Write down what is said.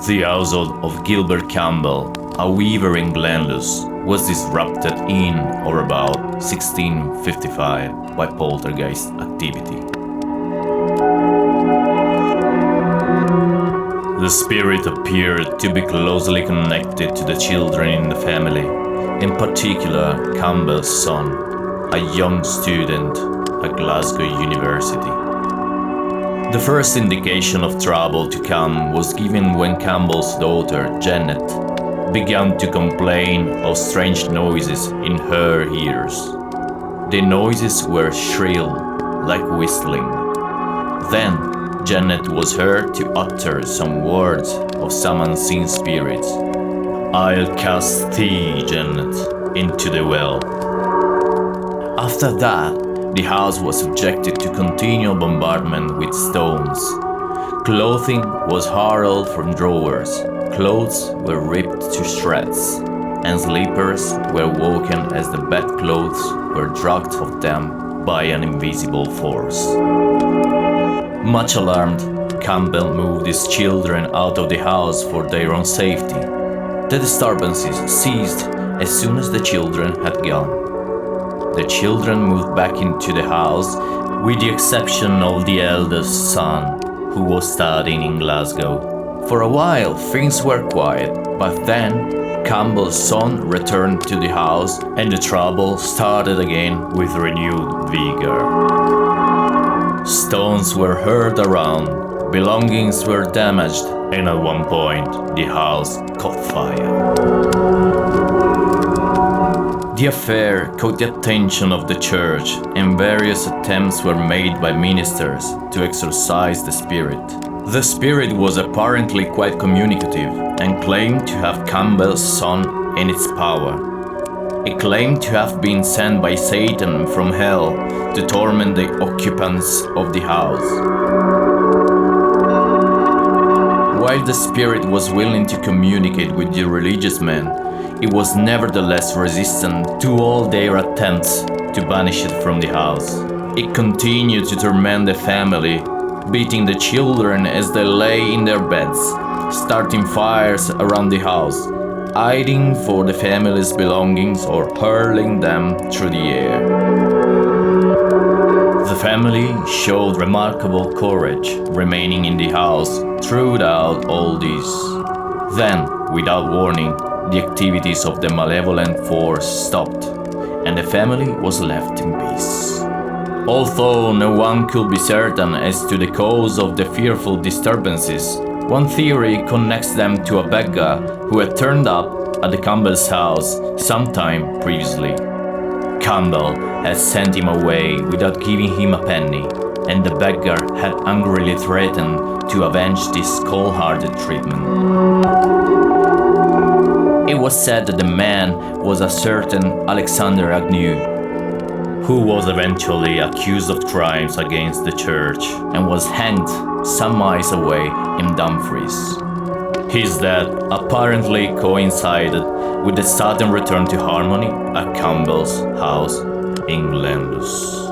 The household of Gilbert Campbell, a weaver in Glenluce, was disrupted in or about 1655 by poltergeist activity. The spirit appeared to be closely connected to the children in the family, in particular Campbell's son, a young student at Glasgow University. The first indication of trouble to come was given when Campbell's daughter, Janet, began to complain of strange noises in her ears. The noises were shrill, like whistling. Then, Janet was heard to utter some words of some unseen spirits. "I'll cast thee, Janet, into the well." After that, the house was subjected to continual bombardment with stones. Clothing was hurled from drawers, clothes were ripped to shreds, and sleepers were woken as the bedclothes were dragged off them by an invisible force. Much alarmed, Campbell moved his children out of the house for their own safety. The disturbances ceased as soon as the children had gone. The children moved back into the house, with the exception of the eldest son, who was studying in Glasgow. For a while, things were quiet, but then Campbell's son returned to the house, and the trouble started again with renewed vigor. Stones were hurled around, belongings were damaged, and at one point, the house caught fire. The affair caught the attention of the church, and various attempts were made by ministers to exorcise the spirit. The spirit was apparently quite communicative and claimed to have Campbell's son in its power. It claimed to have been sent by Satan from hell to torment the occupants of the house. While the spirit was willing to communicate with the religious men, it was nevertheless resistant to all their attempts to banish it from the house. It continued to torment the family, beating the children as they lay in their beds, starting fires around the house, hiding for the family's belongings or hurling them through the air. The family showed remarkable courage, remaining in the house throughout all this. Then, without warning, the activities of the malevolent force stopped, and the family was left in peace. Although no one could be certain as to the cause of the fearful disturbances, one theory connects them to a beggar who had turned up at the Campbell's house sometime previously. Campbell had sent him away without giving him a penny, and the beggar had angrily threatened to avenge this cold-hearted treatment. It was said that the man was a certain Alexander Agnew, who was eventually accused of crimes against the church and was hanged some miles away in Dumfries. His death apparently coincided with the sudden return to harmony at Campbell's house in Glenluce.